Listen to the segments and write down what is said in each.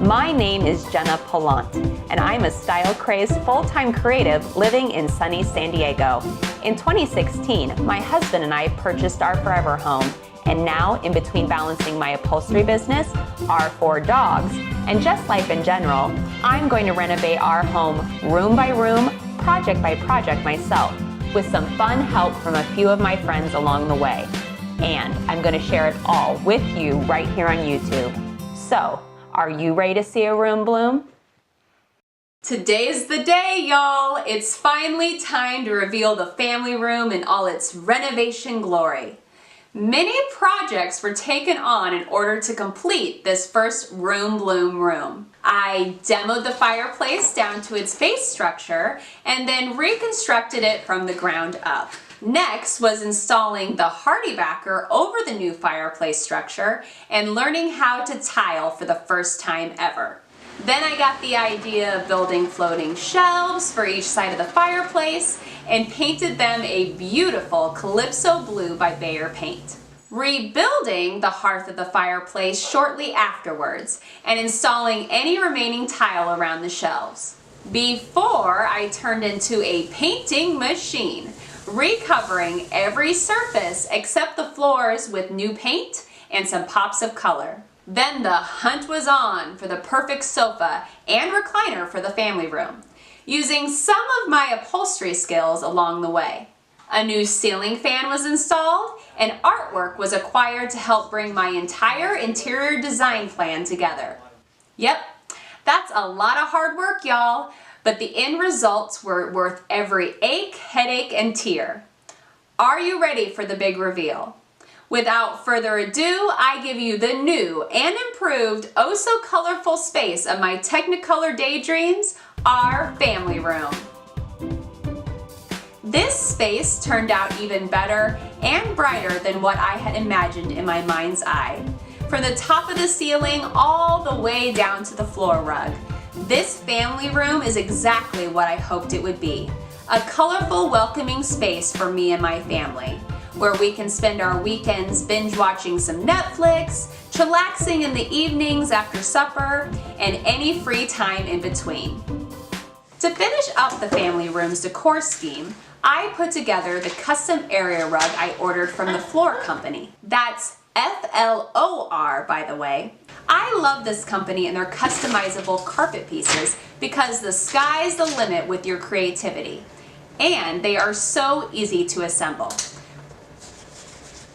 My name is Jenna Pilant, and I'm a style-crazed full-time creative living in sunny San Diego. In 2016, my husband and I purchased our forever home, and now, in between balancing my upholstery business, our 4 dogs, and just life in general, I'm going to renovate our home room by room, project by project myself, with some fun help from a few of my friends along the way. And I'm going to share it all with you right here on YouTube. So, are you ready to see a room bloom? Today's the day, y'all! It's finally time to reveal the family room in all its renovation glory. Many projects were taken on in order to complete this first room bloom room. I demoed the fireplace down to its base structure and then reconstructed it from the ground up. Next was installing the hardy backer over the new fireplace structure and learning how to tile for the first time ever. Then I got the idea of building floating shelves for each side of the fireplace and painted them a beautiful Calypso Blue by Behr paint. Rebuilding the hearth of the fireplace shortly afterwards and installing any remaining tile around the shelves. Before I turned into a painting machine, recovering every surface except the floors with new paint and some pops of color. Then the hunt was on for the perfect sofa and recliner for the family room, using some of my upholstery skills along the way. A new ceiling fan was installed, and artwork was acquired to help bring my entire interior design plan together. Yep, that's a lot of hard work, y'all, but the end results were worth every ache, headache, and tear. Are you ready for the big reveal? Without further ado, I give you the new and improved, oh so colorful space of my Technicolor daydreams, our family room. This space turned out even better and brighter than what I had imagined in my mind's eye. From the top of the ceiling all the way down to the floor rug, this family room is exactly what I hoped it would be. A colorful, welcoming space for me and my family, where we can spend our weekends binge watching some Netflix, chillaxing in the evenings after supper, and any free time in between. To finish up the family room's decor scheme, I put together the custom area rug I ordered from the floor company. That's FLOR, by the way. I love this company and their customizable carpet pieces because the sky's the limit with your creativity, and they are so easy to assemble.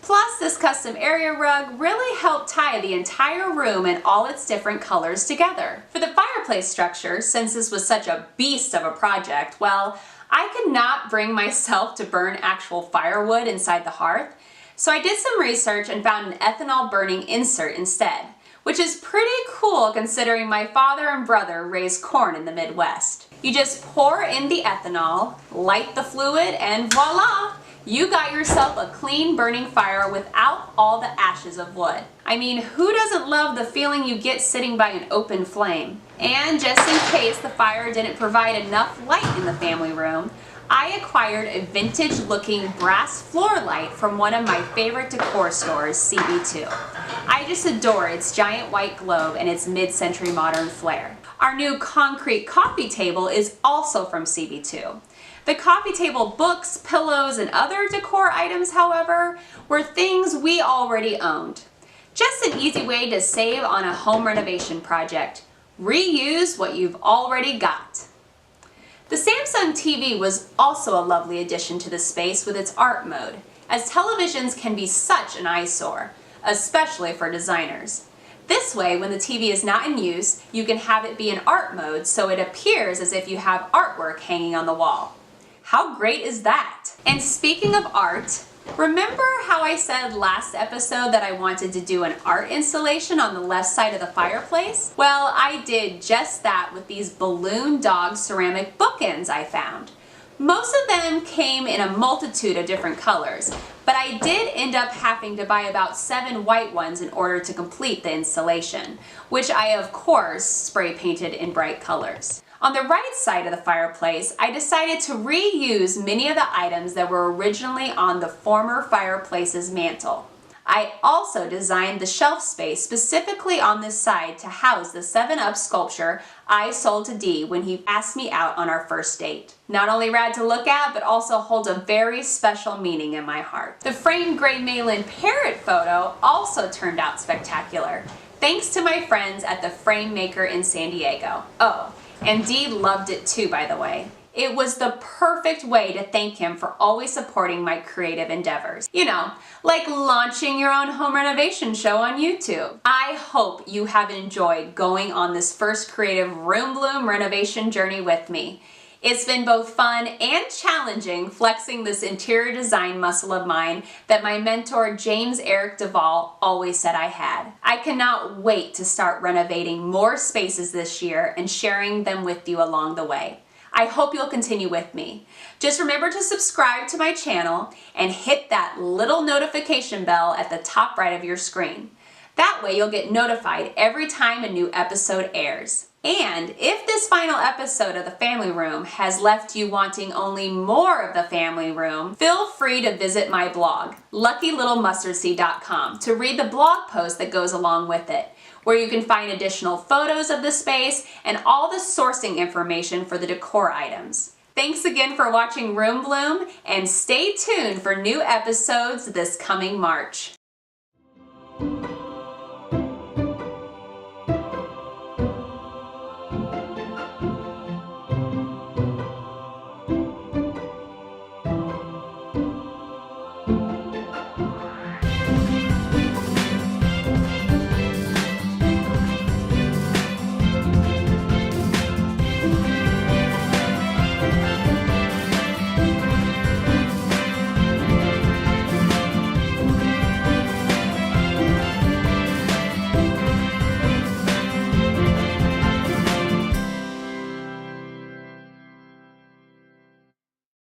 Plus, this custom area rug really helped tie the entire room in all its different colors together. For the fireplace structure, since this was such a beast of a project, well, I could not bring myself to burn actual firewood inside the hearth, so I did some research and found an ethanol burning insert instead, which is pretty cool considering my father and brother raised corn in the Midwest. You just pour in the ethanol, light the fluid, and voila! You got yourself a clean burning fire without all the ashes of wood. I mean, who doesn't love the feeling you get sitting by an open flame? And just in case the fire didn't provide enough light in the family room, I acquired a vintage looking brass floor light from one of my favorite decor stores, CB2. I just adore its giant white globe and its mid-century modern flair. Our new concrete coffee table is also from CB2. The coffee table books, pillows, and other decor items, however, were things we already owned. Just an easy way to save on a home renovation project. Reuse what you've already got. The Samsung TV was also a lovely addition to the space with its art mode, as televisions can be such an eyesore, especially for designers. This way, when the TV is not in use, you can have it be in art mode so it appears as if you have artwork hanging on the wall. How great is that? And speaking of art, remember how I said last episode that I wanted to do an art installation on the left side of the fireplace? Well, I did just that with these balloon dog ceramic bookends I found. Most of them came in a multitude of different colors, but I did end up having to buy about 7 white ones in order to complete the installation, which I of course spray painted in bright colors. On the right side of the fireplace, I decided to reuse many of the items that were originally on the former fireplace's mantle. I also designed the shelf space specifically on this side to house the 7-Up sculpture I sold to Dee when he asked me out on our first date. Not only rad to look at, but also holds a very special meaning in my heart. The framed gray Malin parrot photo also turned out spectacular, thanks to my friends at the Frame Maker in San Diego. Oh, and Dee loved it too, by the way. It was the perfect way to thank him for always supporting my creative endeavors. You know, like launching your own home renovation show on YouTube. I hope you have enjoyed going on this first creative room bloom renovation journey with me. It's been both fun and challenging flexing this interior design muscle of mine that my mentor James Eric Duvall always said I had. I cannot wait to start renovating more spaces this year and sharing them with you along the way. I hope you'll continue with me. Just remember to subscribe to my channel and hit that little notification bell at the top right of your screen. That way you'll get notified every time a new episode airs. And if this final episode of The Family Room has left you wanting only more of The Family Room, feel free to visit my blog, luckylittlemustardseed.com, to read the blog post that goes along with it, where you can find additional photos of the space and all the sourcing information for the decor items. Thanks again for watching Room Bloom, and stay tuned for new episodes this coming March.